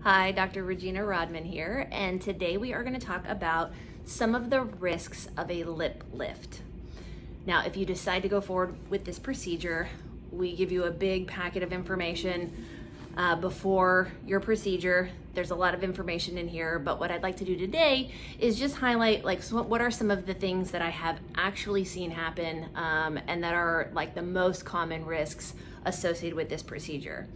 Hi, Dr. Regina Rodman here, and today we are going to talk about some of the risks of a lip lift. Now, if you decide to go forward with this procedure, we give you a big packet of information before your procedure. There's a lot of information in here, but what I'd like to do today is just highlight what are some of the things that I have actually seen happen and that are like the most common risks associated with this procedure.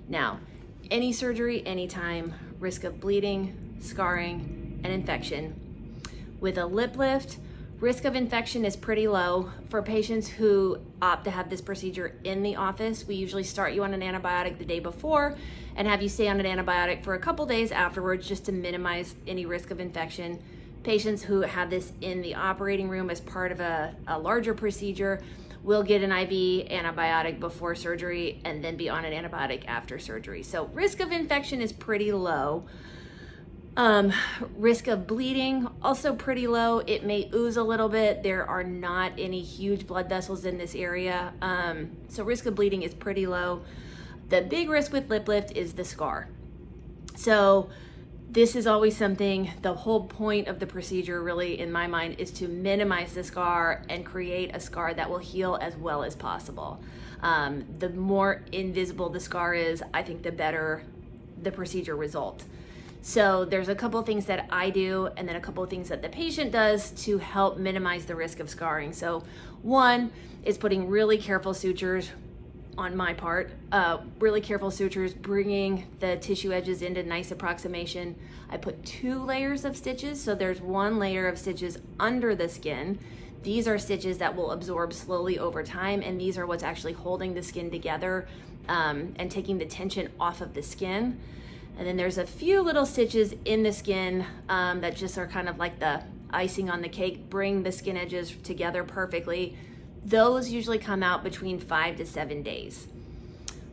Now, any surgery, anytime, risk of bleeding, scarring, and infection. With a lip lift, risk of infection is pretty low. For patients who opt to have this procedure in the office, we usually start you on an antibiotic the day before and have you stay on an antibiotic for a couple days afterwards just to minimize any risk of infection. Patients who have this in the operating room as part of a larger procedure will get an IV antibiotic before surgery and then be on an antibiotic after surgery. So risk of infection is pretty low. Risk of bleeding, also pretty low. It may ooze a little bit. There are not any huge blood vessels in this area. So risk of bleeding is pretty low. The big risk with lip lift is the scar. So this is always something, the whole point of the procedure really in my mind is to minimize the scar and create a scar that will heal as well as possible. The more invisible the scar is, I think the better the procedure result. So there's a couple of things that I do and then a couple of things that the patient does to help minimize the risk of scarring. So one is putting really careful sutures on my part, really careful sutures, bringing the tissue edges into nice approximation. I put 2 layers of stitches, so there's 1 layer of stitches under the skin. These are stitches that will absorb slowly over time, and these are what's actually holding the skin together and taking the tension off of the skin. And then there's a few little stitches in the skin that just are kind of like the icing on the cake, bring the skin edges together perfectly. Those usually come out between 5 to 7 days.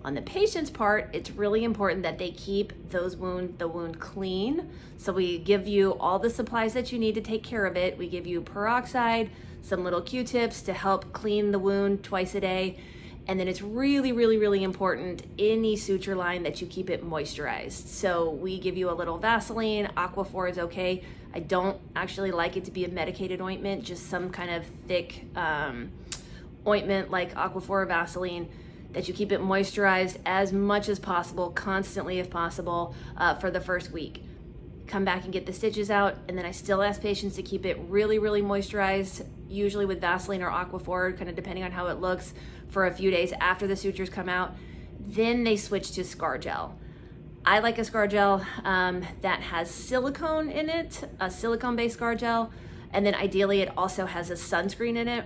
On the patient's part, it's really important that they keep the wound clean. So we give you all the supplies that you need to take care of it. We give you peroxide, some little Q-tips to help clean the wound twice a day. And then it's really, really, really important any suture line that you keep it moisturized. So we give you a little Vaseline, Aquaphor is okay. I don't actually like it to be a medicated ointment, just some kind of thick ointment like Aquaphor or Vaseline, that you keep it moisturized as much as possible, constantly if possible, for the first week. Come back and get the stitches out, and then I still ask patients to keep it really, really moisturized, usually with Vaseline or Aquaphor, kind of depending on how it looks, for a few days after the sutures come out. Then they switch to scar gel. I like a scar gel that has silicone in it, a silicone-based scar gel, and then ideally it also has a sunscreen in it.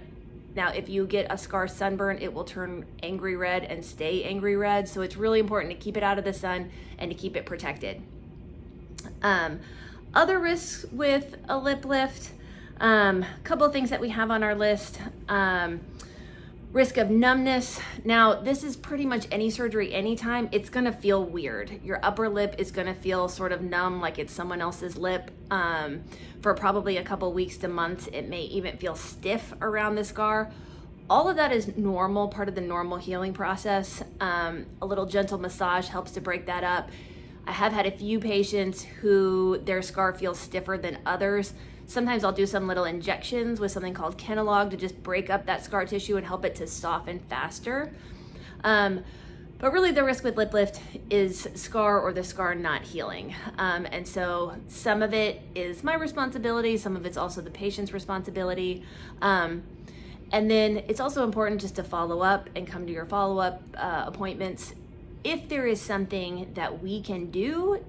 Now, if you get a scar sunburn, it will turn angry red and stay angry red. So it's really important to keep it out of the sun and to keep it protected. Other risks with a lip lift, couple of things that we have on our list. Risk of numbness. Now, this is pretty much any surgery, anytime. It's gonna feel weird. Your upper lip is gonna feel sort of numb, like it's someone else's lip. For probably a couple weeks to months. It may even feel stiff around the scar. All of that is normal, part of the normal healing process. A little gentle massage helps to break that up. I have had a few patients who their scar feels stiffer than others. Sometimes I'll do some little injections with something called Kenalog to just break up that scar tissue and help it to soften faster. But really the risk with lip lift is scar or the scar not healing. And so some of it is my responsibility, some of it's also the patient's responsibility. And then it's also important just to follow up and come to your follow-up appointments. If there is something that we can do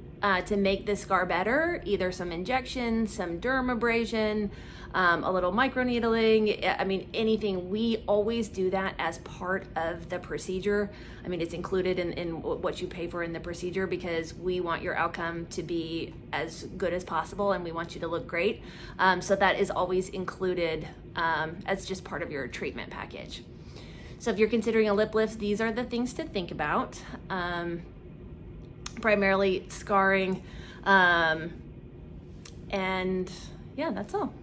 to make the scar better, either some injections, some dermabrasion, a little microneedling, I mean, anything, we always do that as part of the procedure. I mean, it's included in what you pay for in the procedure because we want your outcome to be as good as possible and we want you to look great. So that is always included as just part of your treatment package. So if you're considering a lip lift, these are the things to think about. Primarily scarring, and yeah, that's all.